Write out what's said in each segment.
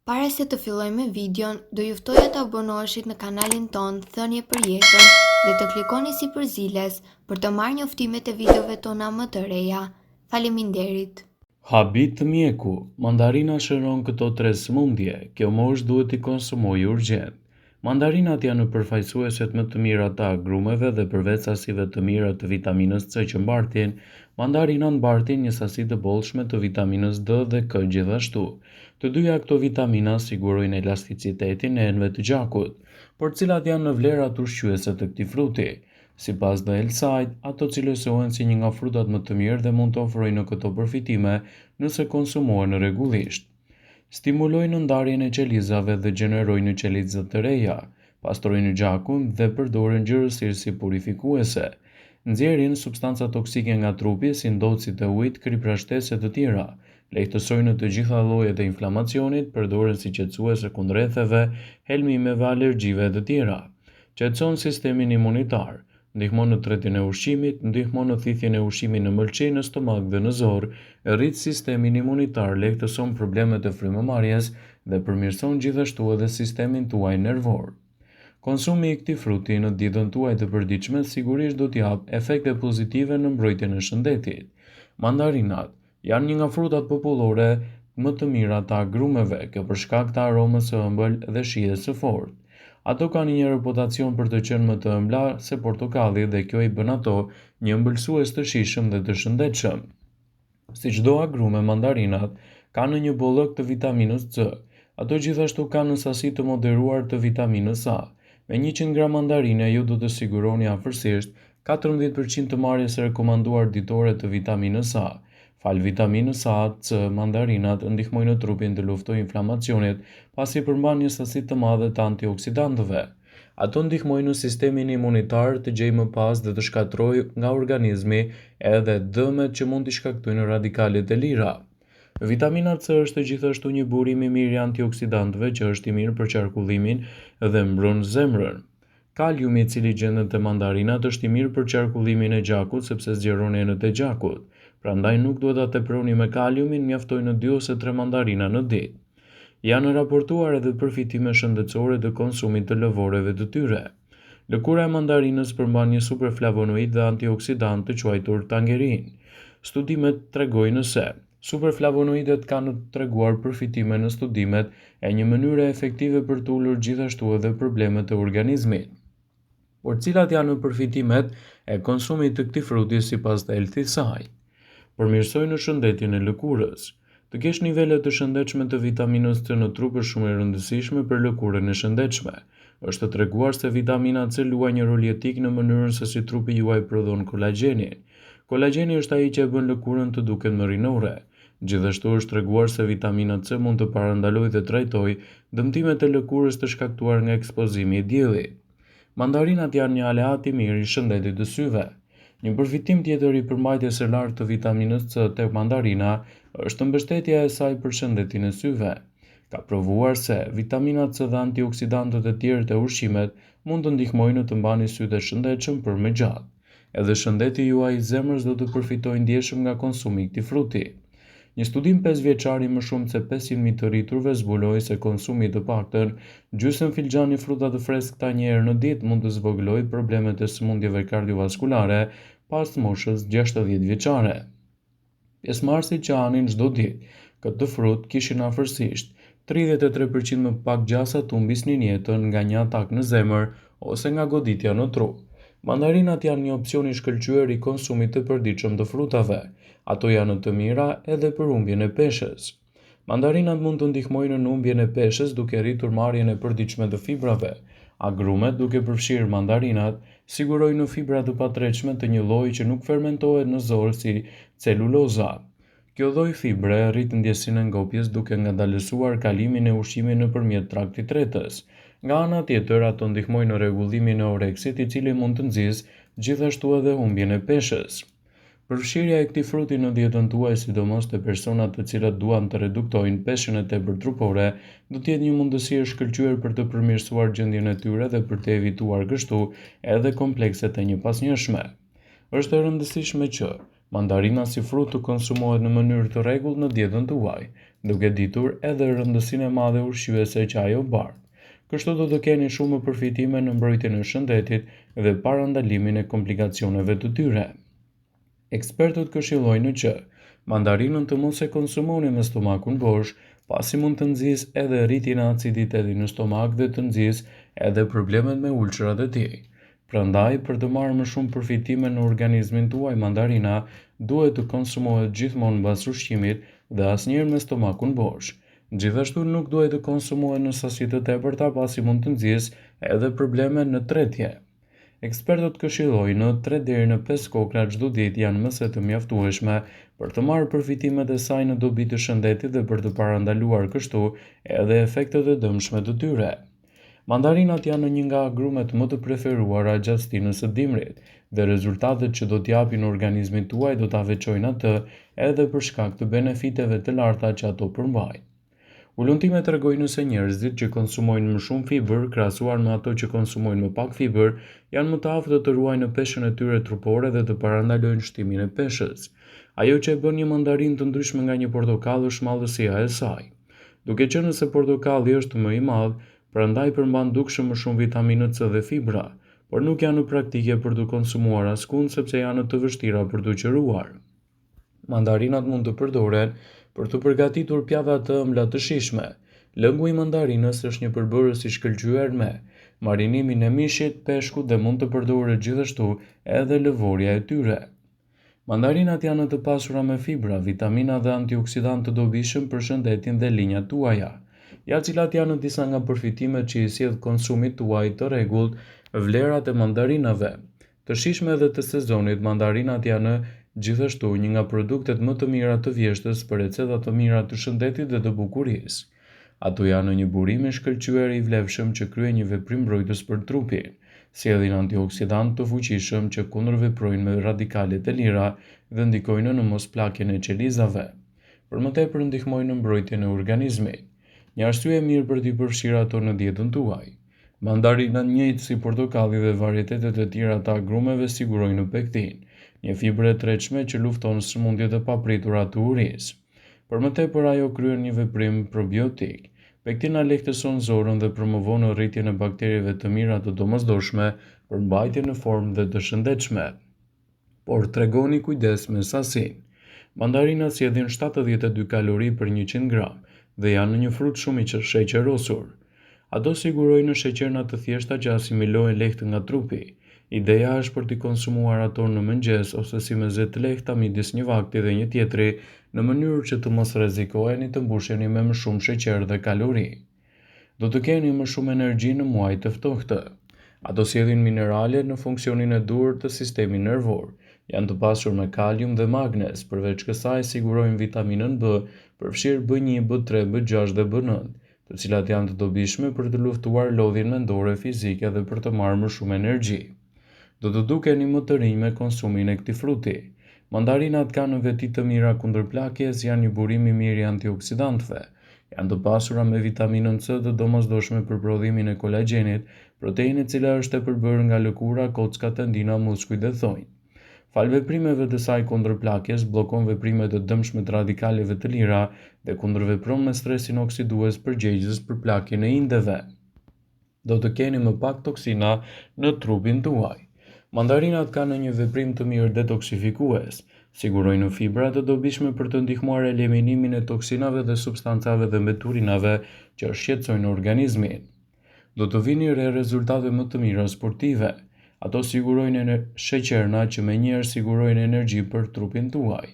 Para se të fillojmë me videon, do ju ftoja të abonoheshit në kanalin ton Thënie për Jetën dhe të klikoni si përziles për të marrë njoftimet e videove tona më të reja. Faleminderit. Habit të mjeku, mandarina shëron këto 3 sëmundje, kjo moshë duhet i konsumoj urgjent. Mandarinat janë përfaqësueset më të mira të agrumeve dhe përveç sasive të mira të vitaminës C që mbartin, mandarinat mbartin një sasi të bollshme të vitaminës D dhe K gjithashtu. Të dyja këto vitamina sigurojnë elasticitetin e enëve të gjakut, por cilat janë në vlerat ushqyese të këtij fruti. Sipas The Elside, ato cilësohen si një nga frutat më të mirë dhe mund të ofrojnë këto përfitime nëse konsumohen rregullisht. Stimulojnë ndarjen e qelizave dhe gjenerojnë qeliza të reja, pastrojnë gjakun dhe përdoren ngjyrësirë si purifikuese. Nxjerrin substanca toksike nga trupi si ndocit e ujit, kriprashtese të tjera. Lehtësojnë të gjitha llojet e inflamacionit, përdoren si qetësuese kundër rrethave, helmimeve, alergjive të tjera. Qetëson sistemin imunitar. Ndihmon në tretjen e ushqimit, ndihmon në thithjen e ushqimit në mëlçi, në stomak dhe në zor, rrit sistemin imunitar, lehtëson problemet e frymëmarrjes dhe përmirëson gjithashtu edhe sistemin tuaj nervor. Konsumi i këtij fruti në ditën tuaj të përditshme sigurisht do t'jap efekte pozitive në mbrojtjen e shëndetit. Mandarinat janë një nga frutat popullore më të mira të agrumeve, kjo për shkak të aromës së ëmbël dhe shijes së fortë. Ato kanë një reputacion për të qenë më të ëmbla se portokalli dhe kjo i bën ato një ëmbëlsues të shijshëm dhe të shëndetshëm. Si çdo agrume, mandarinat kanë një bollëk të vitaminës C. Ato gjithashtu kanë një sasi të moderuar të vitaminës A. Me 100 gram mandarine ju do të siguroni afërsisht 14% të marrjes së rekomanduar ditore të vitaminës A. Fal vitaminës A, C, mandarinat ndihmojnë trupin të luftojë inflamacionet, pasi përmban një sasi të madhe të antioksidantëve. Ato ndihmojnë sistemin imunitar të gjejë më pas dhe të shkatrojë nga organizmi edhe dëmet që mund t'i shkaktojnë radikalet e lira. Vitamina C është gjithashtu një burim i mirë i antioksidantëve që është i mirë për qarkullimin dhe mbron zemrën. Kaliumi i cili gjendet te mandarinat është i mirë për qarkullimin e gjakut sepse zgjeron enët e gjakut. Prandaj nuk duhet ta teproni me kaliumin, mjaftojnë 2 ose 3 mandarina në ditë. Janë raportuar edhe përfitime shëndetësore të konsumit të lëvoreve të tyre. Lëkura e mandarinës përmban një superflavonoid dhe antioksidant të quajtur tangerin. Studimet tregojnë se superflavonoidet kanë treguar përfitime në studimet e një mënyre efektive për të ulur gjithashtu edhe problemet e organizmit. Por cilat janë përfitimet e konsumit të këtij fruti sipas të Elside? Përmirësojnë shëndetjen e lëkurës. Të kesh nivele të shëndetshme të vitaminës C në trup është shumë e rëndësishme për lëkurën e shëndetshme. Është treguar se vitamina C luaj një rol jetik në mënyrën se si trupi juaj prodhon kolagjenin. Kolagjeni është ai që e bën lëkurën të duket më rinore. Gjithashtu është treguar se vitamina C mund të parandalojë dhe trajtojë dëmtimet e lëkurës të shkaktuar nga ekspozimi i diellit. Mandarinat janë një aleat i mirë i shëndetit të syve. Një përfitim tjetër i përmbajtjes së lartë të vitaminës C tek mandarina është mbështetja e saj për shëndetin e syve. Ka provuar se vitamina C dhe antioksidantët e tjerë të ushqimet mund të ndihmojnë të mbani sytë e shëndetshëm për më gjatë. Edhe shëndeti juaj i zemrës do të përfitojë ndjeshëm nga konsumi i këtij fruti. Një studim 5 vjeçar i më shumë se 500.000 të rriturve zbuloi se konsumi i të paktën gjysmë filxhani fruta të freskëta një herë në ditë mund të zvoglojë problemet e sëmundjeve kardiovaskulare pas moshës 60 vjeçare. Pjesëmarrësit që hanin çdo ditë këtë frut kishin afërsisht 33% më pak gjasa të humbisnin jetën nga një atak në zemër ose nga goditja në trup. Mandarinat janë një opsion i shkëlqyer i konsumit të përditshëm të frutave. Ato janë të mira edhe për humbjen e peshës. Mandarinat mund të ndihmojnë në humbjen e peshës duke rritur marrjen e përditshme të fibrave. Agrumet, duke përfshirë mandarinat, sigurojnë fibra të patrekshme të një lloji që nuk fermentohet në zor si celuloza. Kjo lloj fibre rrit ndjesinë e ngopjes duke ngadalësuar kalimin e ushqimit nëpërmjet traktit tretës. Nga ana tjetër, ato ndihmojnë në rregullimin e oreksit, i cili mund të nxjisë gjithashtu edhe humbjen e peshës. Përfshirja e këtij fruti në dietën tuaj, sidomos te personat të cilët duan të reduktojnë peshën e tepër trupore, do të jetë një mundësi e shkëlqyer për të përmirësuar gjendjen e tyre dhe për të evituar kështu edhe komplekset e njëpasnjëshme. Është e rëndësishme që Mandarina si frut të konsumohet në mënyrë të rregullt në dietën tuaj, duke ditur edhe rëndësinë e madhe ushqyese që ajo bart. Kështu do të keni shumë përfitime në mbrojtjen e shëndetit dhe parandalimin e komplikacioneve të tyre. Ekspertët këshillojnë që mandarinën të mos e konsumoni me stomakun bosh, pasi mund të nxjisë edhe rritjen e aciditetit në stomak dhe të nxjisë edhe problemet me ulçrat e tij. Prandaj, për të marrë më shumë përfitime në organizmin tuaj, mandarina duhet të konsumohet gjithmonë mbas ushqimit dhe asnjëherë me stomakun bosh. Gjithashtu nuk duhet të konsumohet në sasi të tepërta pasi mund të nxjisë edhe probleme në tretje. Ekspertët këshillojnë 3 deri në 5 kokra çdo ditë janë mëse të mjaftueshme për të marrë përfitimet e saj në dobi të shëndetit dhe për të parandaluar kështu edhe efektet e dëmshme të tyre. Mandarinat janë një nga agrumet më të preferuara gjatë stinës së dimrit dhe rezultatet që do t'japin organizmit tuaj do ta veçojnë atë edhe për shkak të benefiteve të larta që ato përmbajnë. Ulëntimet tregojnë se njerëzit që konsumojnë më shumë fibër krahasuar me ato që konsumojnë më pak fibër janë më të aftë të ruajnë peshën e tyre trupore dhe të parandalojnë shtimin e peshës. Ajo që e bën një mandarinë të ndryshme nga një portokall është mallësia e saj. Duke qenë se portokalli është më i madh, prandaj përmban dukshëm më shumë vitaminë C dhe fibra, por nuk janë në praktike për të konsumuar askund sepse janë të vështira për të qëruar. Mandarinat mund të përdoren për të përgatitur pjata të ëmbla të shijshme. Lëngu i mandarinës është një përbërës i shkëlqyer me marinimin e mishit, peshkut dhe mund të përdoret gjithashtu edhe lëvorja e tyre. Mandarinat janë të pasura me fibra, vitamina dhe antioksidantë të dobishëm për shëndetin dhe linjat tuaja, ja cilat janë disa nga përfitimet që i sjell konsumit tuaj të rregullt. Vlerat e mandarinave. Të shijshme dhe të sezonit, mandarinat janë gjithashtu një nga produktet më të mira të vjeshtës për receta të mira të shëndetit dhe të bukurisë. Ato janë një burim i shkëlqyer i vlefshëm që kryen një veprim mbrojtës për trupin, sjellin antioksidantë të fuqishëm që kundërveprojnë me radikalet e lira dhe ndikojnë në mospllakjen e qelizave. Për më tepër ndihmojnë në mbrojtjen e organizmit. Një arsye e mirë për t'i përfshirë ato në dietën tuaj. Mandarinat njëjtë si portokalli dhe varietetet e tjera të agrumeve sigurojnë pektin, një fibrë e tretshme që lufton sëmundjet e papritura të urisë. Për më tepër ajo kryen një veprim probiotik. Pektina lehtëson zorën dhe promovon rritjen e bakterieve të mira të domosdoshme për mbajtjen në formë dhe të shëndetshme. Por tregoni kujdes me sasinë. Mandarinat sjellin 72 kalori për 100 gram dhe janë një frut shumë i sheqerosur. Ato sigurojnë sheqerna të thjeshta që asimilohen lehtë nga trupi. Ideja është për t'i konsumuar ato në mëngjes ose si meze të lehta midis një vakti dhe një tjetri, në mënyrë që të mos rrezikoheni të mbusheni me më shumë sheqer dhe kalori. Do të keni më shumë energji në muajt të ftohtë. Ato sjellin minerale në funksionin e dur të sistemit nervor. Janë të pasur me kalium dhe magnez, përveç kësaj sigurojnë vitaminën B, përfshirë B1, B3, B6 dhe B9, të cilat janë të dobishme për të luftuar lodhjen mendore, fizike dhe për të marrë më shumë energji. Do të dukeni më të rinj me konsumin e këtij fruti. Mandarinat kanë veti të mira kundër plakjes, janë një burim i mirë i antioksidantëve. Janë të pasura me vitaminën C të domosdoshme për prodhimin e kolagjenit, proteini i cili është e përbërë nga lëkura, kocka, tendina, muskujt dhe thonjtë. Fal veprimeve të saj kundër plakjes, bllokon veprimet e dëmshme të radikaleve të lira dhe kundërvepron me stresin oksidues përgjegjës për plakjen e indeve. Do të keni më pak toksina në trupin tuaj. Mandarinat kanë një veprim të mirë detoksifikues, sigurojnë fibra të dobishme për të ndihmuar eliminimin e toksinave dhe substancave dhe mbeturinave që shqetësojnë organizmin. Do të vini re rezultate më të mira sportive. Ato sigurojnë sheqerna që menjëherë sigurojnë energji për trupin tuaj.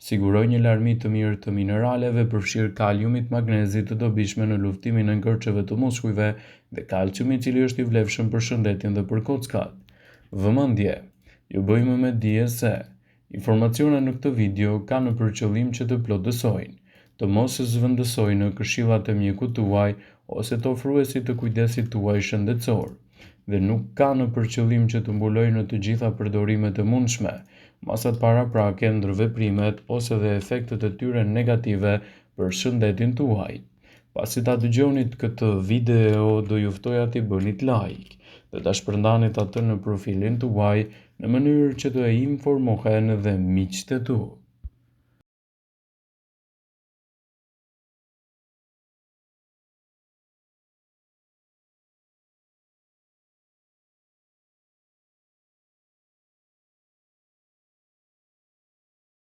Sigurojnë një larmi të mirë të mineraleve, përfshirë kaliumit, magnezit të dobishme në luftimin e ngërçeve të muskujve dhe kalciumi i cili është i vlefshëm për shëndetin dhe për kockat. Vëmendje, ju bëjmë me dije se informacionet në këtë video kanë për qëllim që të plotësojnë, të mos zëvendësojnë këshillat e mjekut tuaj ose të ofruesit të kujdesit tuaj shëndetësor, dhe nuk kanë për qëllim që të mbulojnë të gjitha përdorimet e mundshme, masat paraprake, ndërveprimet ose dhe efektet e tyre negative për shëndetin tuaj. Pasi ta dëgjonit këtë video, do ju ftoja t'i bënit like dhe ta shpërndanit atë në profilin tuaj në mënyrë që të informohen dhe miqtë e tu.